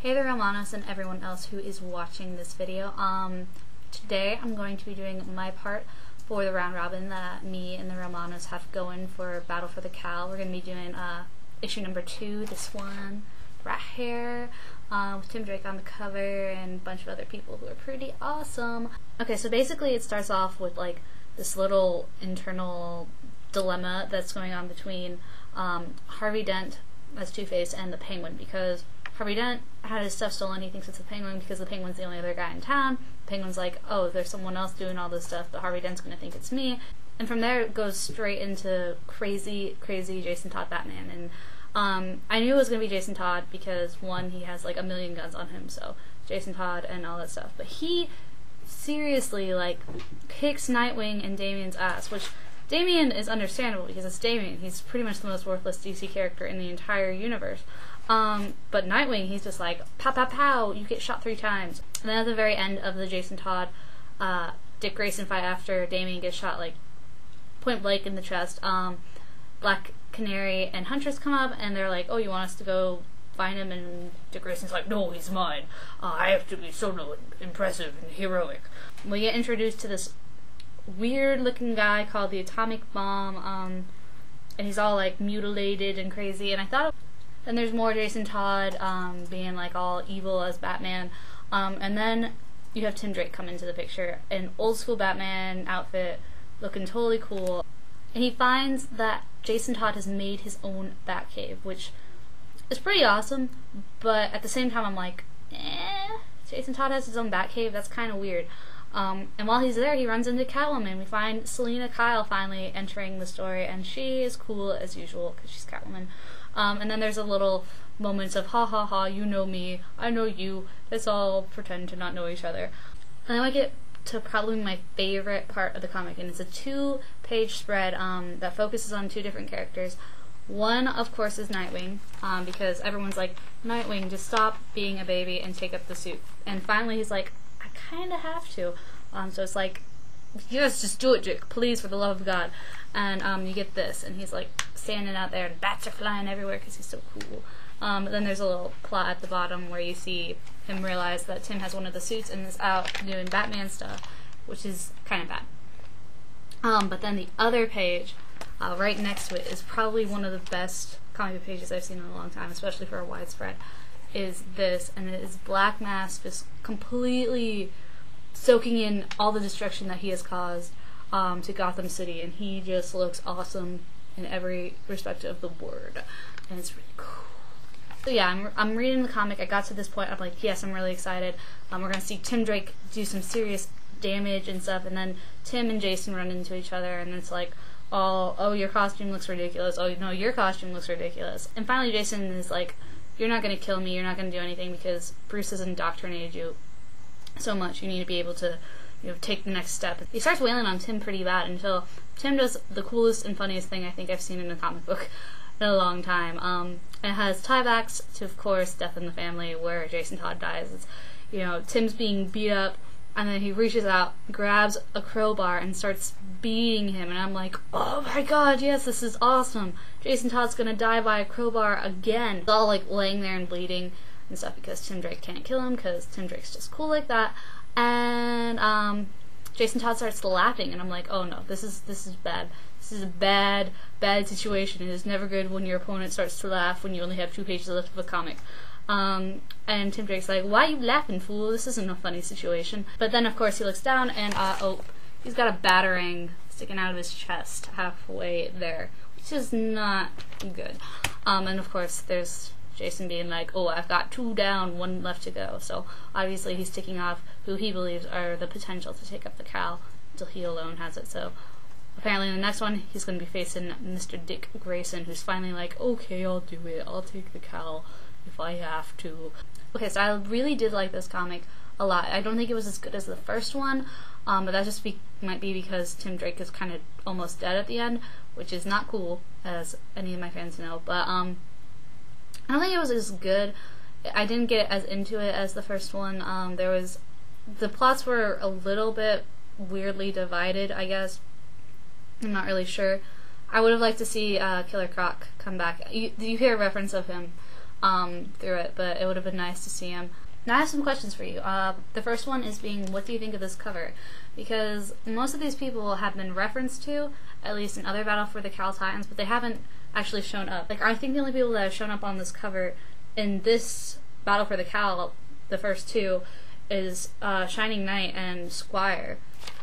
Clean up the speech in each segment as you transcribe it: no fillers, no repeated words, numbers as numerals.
Hey Therealmanos and everyone else who is watching this video. Today I'm going to be doing my part for the round robin that me and the Therealmanos have going for Battle for the Cowl. We're going to be doing issue number 2, this one right here, with Tim Drake on the cover and a bunch of other people who are pretty awesome. Okay, so basically it starts off with like this little internal dilemma that's going on between Harvey Dent as Two-Face and the Penguin, because Harvey Dent had his stuff stolen. He thinks it's the Penguin because the Penguin's the only other guy in town. The Penguin's like, oh, there's someone else doing all this stuff, but Harvey Dent's gonna think it's me. And from there it goes straight into crazy Jason Todd Batman. And I knew it was gonna be Jason Todd because, one, he has like a million guns on him, so Jason Todd and all that stuff. But he seriously like kicks Nightwing and Damian's ass, which Damian is understandable because it's Damian. He's pretty much the most worthless DC character in the entire universe. But Nightwing, he's just like, pow, pow, pow, you get shot 3 times. And then at the very end of the Jason Todd, Dick Grayson fight, after Damian gets shot, like, point blank in the chest, Black Canary and Huntress come up, and they're like, oh, you want us to go find him? And Dick Grayson's like, no, he's mine. I have to be so impressive and heroic. We get introduced to this weird-looking guy called the Atomic Bomb, and he's all, like, mutilated and crazy, and I thought... Then there's more Jason Todd being like all evil as Batman, and then you have Tim Drake come into the picture in old school Batman outfit, looking totally cool, and he finds that Jason Todd has made his own Batcave, which is pretty awesome, but at the same time I'm like, Jason Todd has his own Batcave, that's kind of weird. And while he's there, he runs into Catwoman. We find Selina Kyle finally entering the story, and she is cool as usual because she's Catwoman. And then there's a little moments of ha ha ha, you know me, I know you, let's all pretend to not know each other. And then I get to probably my favorite part of the comic, and it's a 2-page spread that focuses on 2 different characters. One, of course, is Nightwing, because everyone's like, Nightwing, just stop being a baby and take up the suit. And finally he's like, I kinda have to. So it's like, yes, just do it, Jake, please, for the love of God. And you get this, and he's like standing out there, and bats are flying everywhere because he's so cool. Then there's a little plot at the bottom where you see him realize that Tim has one of the suits and is out doing Batman stuff, which is kind of bad. But then the other page, right next to it, is probably one of the best comic book pages I've seen in a long time, especially for a widespread, is this, and it is Black Mask just completely soaking in all the destruction that he has caused to Gotham City, and he just looks awesome in every respect of the word, and it's really cool. So yeah, I'm reading the comic. I got to this point, I'm like, yes, I'm really excited. We're gonna see Tim Drake do some serious damage and stuff, and then Tim and Jason run into each other, and it's like, oh, your costume looks ridiculous, oh no, your costume looks ridiculous. And finally Jason is like, you're not gonna kill me, you're not gonna do anything because Bruce has indoctrinated you so much, you need to be able to, you know, take the next step. He starts wailing on Tim pretty bad until Tim does the coolest and funniest thing I think I've seen in a comic book in a long time. It has tie-backs to, of course, Death in the Family, where Jason Todd dies. It's, you know, Tim's being beat up, and then he reaches out, grabs a crowbar, and starts beating him, and I'm like, oh my god, yes, this is awesome. Jason Todd's gonna die by a crowbar again. He's all like laying there and bleeding and stuff because Tim Drake can't kill him because Tim Drake's just cool like that. And Jason Todd starts laughing, and I'm like, oh no, this is bad. This is a bad situation. It is never good when your opponent starts to laugh when you only have 2 pages left of a comic. And Tim Drake's like, why are you laughing, fool? This isn't a funny situation. But then of course he looks down, and oh, he's got a batarang sticking out of his chest halfway there, which is not good. And of course there's Jason being like, oh, I've got 2 down, 1 left to go. So obviously he's ticking off who he believes are the potential to take up the Cowl until he alone has it. So apparently in the next one he's going to be facing Mr. Dick Grayson, who's finally like, okay, I'll do it. I'll take the Cowl if I have to. Okay, so I really did like this comic a lot. I don't think it was as good as the first one, but that just might be because Tim Drake is kind of almost dead at the end, which is not cool, as any of my fans know. But I don't think it was as good. I didn't get as into it as the first one. The plots were a little bit weirdly divided, I guess. I'm not really sure. I would have liked to see Killer Croc come back. You hear a reference of him through it, but it would have been nice to see him. Now I have some questions for you. The first one is being, what do you think of this cover? Because most of these people have been referenced to, at least in other Battle for the Cowl Titans, but they haven't actually shown up. Like, I think the only people that have shown up on this cover in this Battle for the Cowl, the first two, is Shining Knight and Squire.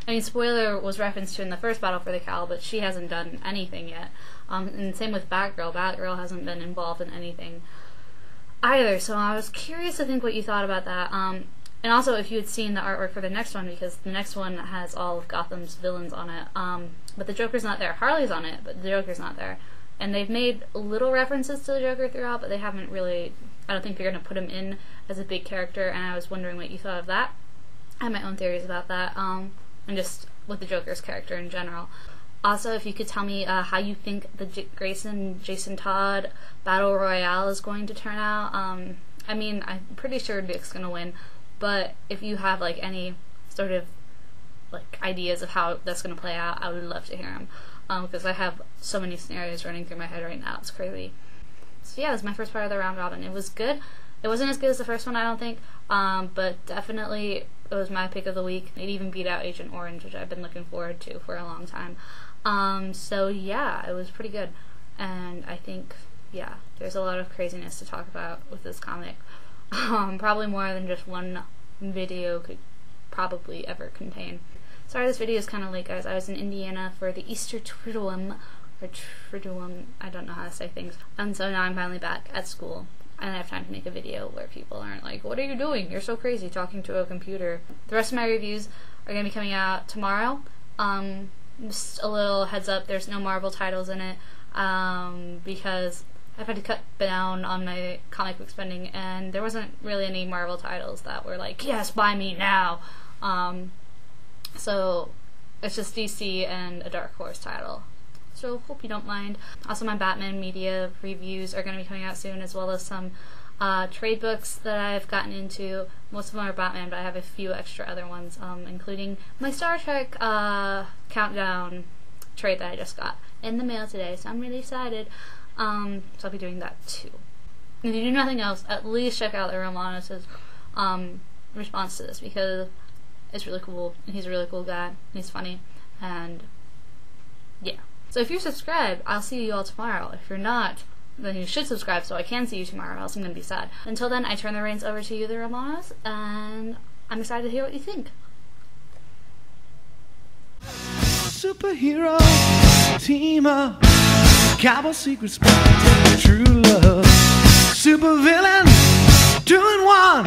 I mean, Spoiler was referenced to in the first Battle for the Cowl, but she hasn't done anything yet. And same with Batgirl. Batgirl hasn't been involved in anything either, so I was curious to think what you thought about that. And also if you had seen the artwork for the next one, because the next one has all of Gotham's villains on it. But the Joker's not there. Harley's on it, but the Joker's not there. And they've made little references to the Joker throughout, but they haven't really, I don't think they're going to put him in as a big character, and I was wondering what you thought of that. I have my own theories about that, and just with the Joker's character in general. Also, if you could tell me how you think the Jason Todd Battle Royale is going to turn out. I mean, I'm pretty sure Dick's going to win, but if you have like any sort of like ideas of how that's going to play out, I would love to hear them, because I have so many scenarios running through my head right now. It's crazy. So yeah, that's my first part of the round robin. It was good. It wasn't as good as the first one, I don't think, but definitely it was my pick of the week. It even beat out Agent Orange, which I've been looking forward to for a long time. So yeah, it was pretty good, and I think, yeah, there's a lot of craziness to talk about with this comic. Probably more than just one video could probably ever contain. Sorry this video is kind of late, guys. I was in Indiana for the Easter Triduum, or Triduum, I don't know how to say things, and so now I'm finally back at school, and I have time to make a video where people aren't like, what are you doing? You're so crazy talking to a computer. The rest of my reviews are going to be coming out tomorrow. Just a little heads up, there's no Marvel titles in it, because I've had to cut down on my comic book spending, and there wasn't really any Marvel titles that were like, yes, buy me now. So it's just DC and a Dark Horse title. So hope you don't mind. Also, my Batman media reviews are going to be coming out soon, as well as some trade books that I've gotten into. Most of them are Batman, but I have a few extra other ones, including my Star Trek countdown trade that I just got in the mail today, so I'm really excited. So I'll be doing that too. If you do nothing else, at least check out Therealmanos' response to this, because it's really cool, and he's a really cool guy, and he's funny, and yeah. So if you're subscribed, I'll see you all tomorrow. If you're not, then you should subscribe so I can see you tomorrow, else I'm going to be sad. Until then, I turn the reins over to you, Therealmanos, and I'm excited to hear what you think. Superhero, team up, cowboy secret spot, true love, super villain, 2 in 1.